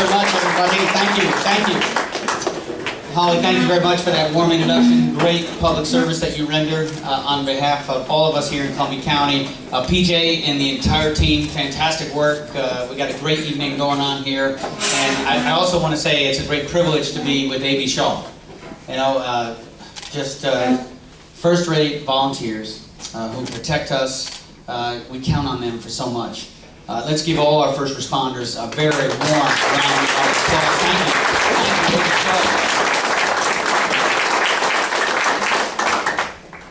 very much, everybody. Thank you. Thank you. Holly, thank you very much for that warm introduction. Great public service that you rendered on behalf of all of us here in Columbia County. PJ and the entire team, fantastic work. We got a great evening going on here. And I also want to say it's a great privilege to be with A.B. Shaw. You know, just first-rate volunteers who protect us. We count on them for so much. Let's give all our first responders a very warm round of applause. Thank you. Thank you.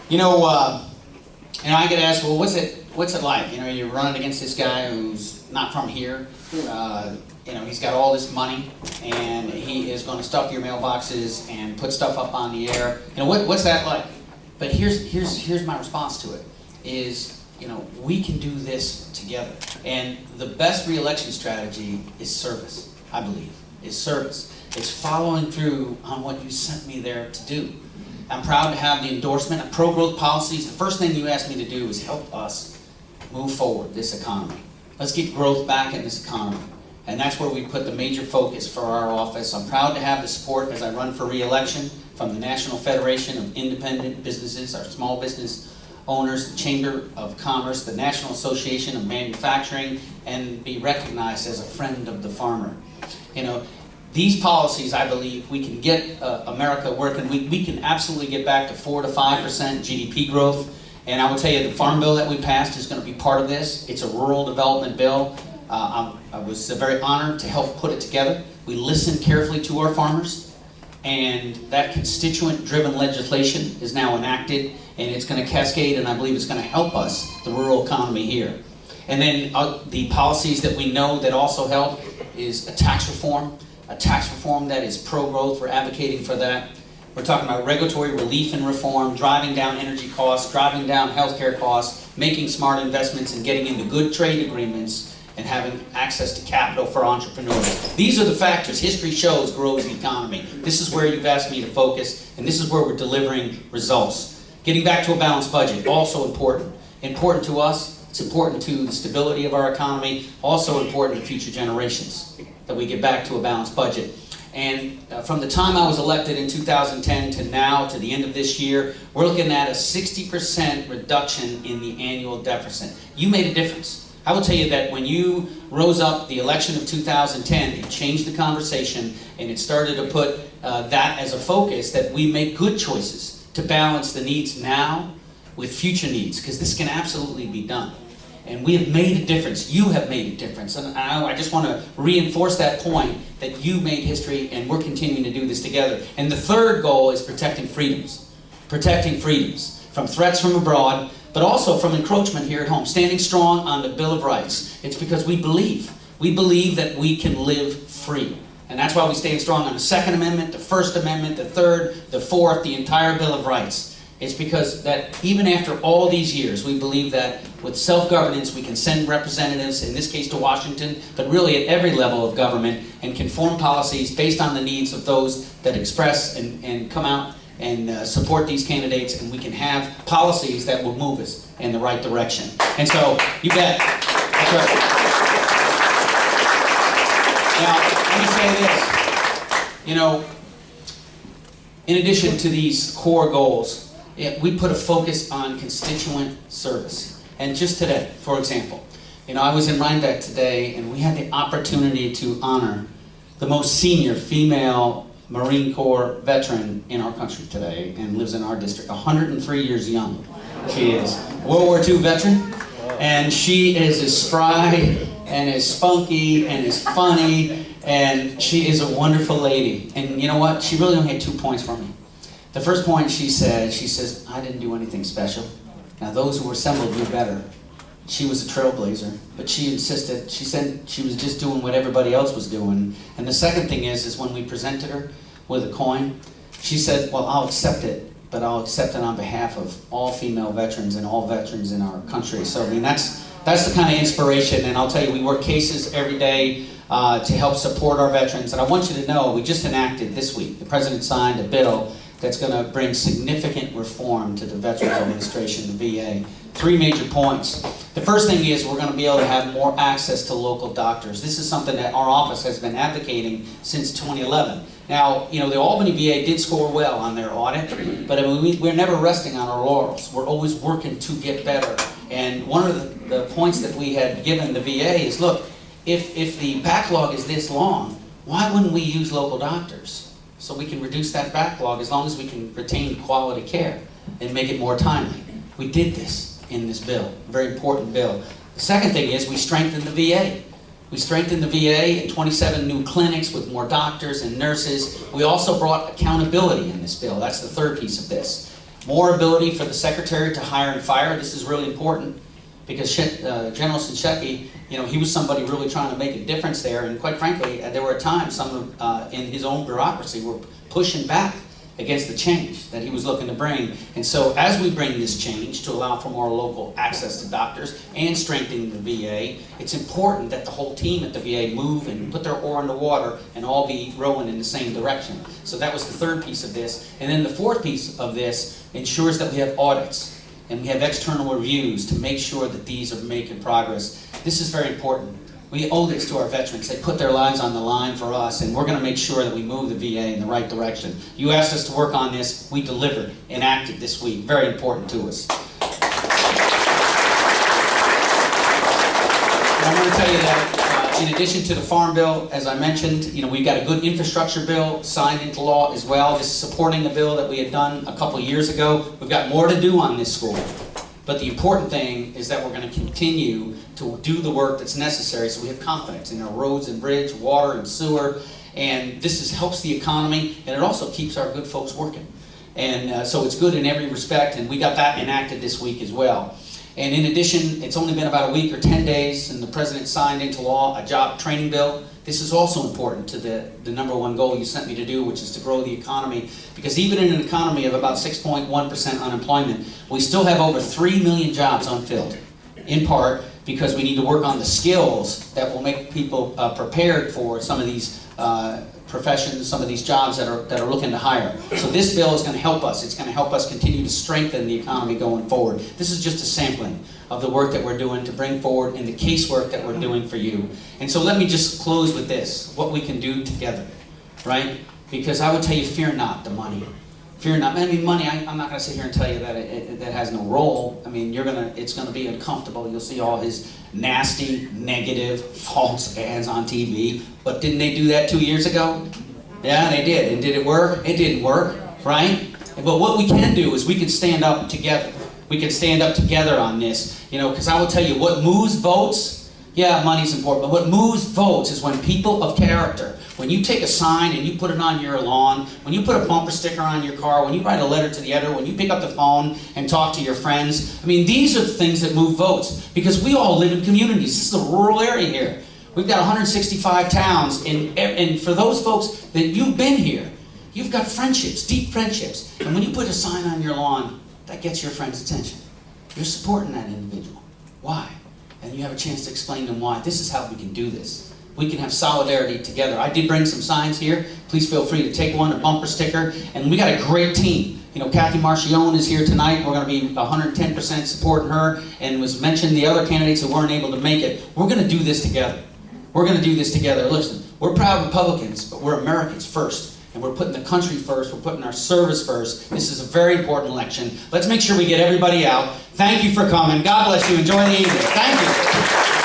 You know, I get asked, well, what's it like? You know, you're running against this guy who's not from here. You know, he's got all this money, and he is going to stuff your mailboxes and put stuff up on the air. You know, what's that like? But here's my response to it: is, you know, we can do this together. And the best re-election strategy is service. I believe is service. It's following through on what you sent me there to do. I'm proud to have the endorsement of pro-growth policies. The first thing you asked me to do is help us move forward this economy. Let's get growth back in this economy. And that's where we put the major focus for our office. I'm proud to have the support as I run for re-election from the National Federation of Independent Businesses, our small business owners, the Chamber of Commerce, the National Association of Manufacturing, and be recognized as a friend of the farmer. You know, these policies, I believe, we can get America working. We can absolutely get back to 4 to 5% GDP growth. And I will tell you, the farm bill that we passed is going to be part of this. It's a rural development bill. I was very honored to help put it together. We listened carefully to our farmers, and that constituent-driven legislation is now enacted, and it's going to cascade, and I believe it's going to help us, the rural economy here. And then the policies that we know that also help is a tax reform that is pro-growth. We're advocating for that. We're talking about regulatory relief and reform, driving down energy costs, driving down healthcare costs, making smart investments, and getting into good trade agreements, and having access to capital for entrepreneurs. These are the factors history shows grows the economy. This is where you've asked me to focus, and this is where we're delivering results. Getting back to a balanced budget, also important. Important to us, it's important to the stability of our economy, also important to future generations, that we get back to a balanced budget. And from the time I was elected in 2010 to now, to the end of this year, we're looking at a 60% reduction in the annual deficit. You made a difference. I will tell you that when you rose up the election of 2010, it changed the conversation, and it started to put that as a focus, that we make good choices to balance the needs now with future needs, because this can absolutely be done. And we have made a difference. You have made a difference. And I just want to reinforce that point, that you made history, and we're continuing to do this together. And the third goal is protecting freedoms. Protecting freedoms from threats from abroad, but also from encroachment here at home. Standing strong on the Bill of Rights. It's because we believe that we can live free. And that's why we stand strong on the Second Amendment, the First Amendment, the Third, the Fourth, the entire Bill of Rights. It's because that even after all these years, we believe that with self-governance, we can send representatives, in this case to Washington, but really at every level of government, and can form policies based on the needs of those that express and come out and support these candidates, and we can have policies that will move us in the right direction. And so, you bet. That's right. Now, let me say this. You know, in addition to these core goals, we put a focus on constituent service. And just today, for example, you know, I was in Rhinebeck today, and we had the opportunity to honor the most senior female Marine Corps veteran in our country today, and lives in our district, 103 years young. She is World War II veteran, and she is as spry and as spunky and as funny, and she is a wonderful lady. And you know what? She really only had 2 points for me. The first point she says, I didn't do anything special. Now those who were assembled knew better. She was a trailblazer, but she insisted, she said she was just doing what everybody else was doing. And the second thing is when we presented her with a coin, she said, well, I'll accept it, but I'll accept it on behalf of all female veterans and all veterans in our country. So I mean, that's the kind of inspiration, and I'll tell you, we work cases every day to help support our veterans. And I want you to know, we just enacted this week, the President signed a bill that's going to bring significant reform to the Veterans Administration, the VA. 3 major points. The first thing is we're going to be able to have more access to local doctors. This is something that our office has been advocating since 2011. Now, you know, the Albany VA did score well on their audit, but I mean, we're never resting on our laurels. We're always working to get better. And one of the points that we had given the VA is, look, if the backlog is this long, why wouldn't we use local doctors? So we can reduce that backlog as long as we can retain quality care and make it more timely. We did this in this bill, a very important bill. The second thing is we strengthened the VA. We strengthened the VA in 27 new clinics with more doctors and nurses. We also brought accountability in this bill. That's the third piece of this. More ability for the Secretary to hire and fire. This is really important because General Shinseki, you know, he was somebody really trying to make a difference there, and quite frankly, there were times some of, in his own bureaucracy were pushing back against the change that he was looking to bring. And so as we bring this change to allow for more local access to doctors and strengthening the VA, it's important that the whole team at the VA move and put their oar in the water and all be rowing in the same direction. So that was the third piece of this. And then the fourth piece of this ensures that we have audits and we have external reviews to make sure that these are making progress. This is very important. We owe this to our veterans. They put their lives on the line for us, and we're going to make sure that we move the VA in the right direction. You asked us to work on this. We delivered and acted this week. Very important to us. I want to tell you that in addition to the Farm Bill, as I mentioned, you know, we've got a good infrastructure bill signed into law as well. This is supporting the bill that we had done a couple of years ago. We've got more to do on this score. But the important thing is that we're going to continue to do the work that's necessary so we have confidence in our roads and bridge, water and sewer. And this helps the economy, and it also keeps our good folks working. And so it's good in every respect, and we got that enacted this week as well. And in addition, it's only been about a week or 10 days, and the President signed into law a job training bill. This is also important to the number one goal you sent me to do, which is to grow the economy. Because even in an economy of about 6.1% unemployment, we still have over 3 million jobs unfilled, in part because we need to work on the skills that will make people prepared for some of these professions, some of these jobs that are looking to hire. So this bill is going to help us. It's going to help us continue to strengthen the economy going forward. This is just a sampling of the work that we're doing to bring forward and the casework that we're doing for you. And so let me just close with this, what we can do together, right? Because I would tell you, fear not the money. Fear not. I mean, money, I'm not going to sit here and tell you that that has no role. I mean, it's going to be uncomfortable. You'll see all his nasty, negative, false ads on TV. But didn't they do that 2 years ago? Yeah, they did. And did it work? It didn't work, right? But what we can do is we can stand up together. We can stand up together on this, you know, because I will tell you, what moves votes, yeah, money's important, but what moves votes is when people of character, when you take a sign and you put it on your lawn, when you put a bumper sticker on your car, when you write a letter to the editor, when you pick up the phone and talk to your friends, I mean, these are the things that move votes, because we all live in communities. This is a rural area here. We've got 165 towns, and for those folks that you've been here, you've got friendships, deep friendships, and when you put a sign on your lawn, that gets your friend's attention. You're supporting that individual. Why? And you have a chance to explain to them why. This is how we can do this. We can have solidarity together. I did bring some signs here. Please feel free to take one, a bumper sticker. And we got a great team. You know, Kathy Marchione is here tonight. We're going to be 110% supporting her. And was mentioned the other candidates who weren't able to make it. We're going to do this together. We're going to do this together. Listen, we're proud Republicans, but we're Americans first. And we're putting the country first. We're putting our service first. This is a very important election. Let's make sure we get everybody out. Thank you for coming. God bless you. Enjoy the evening. Thank you.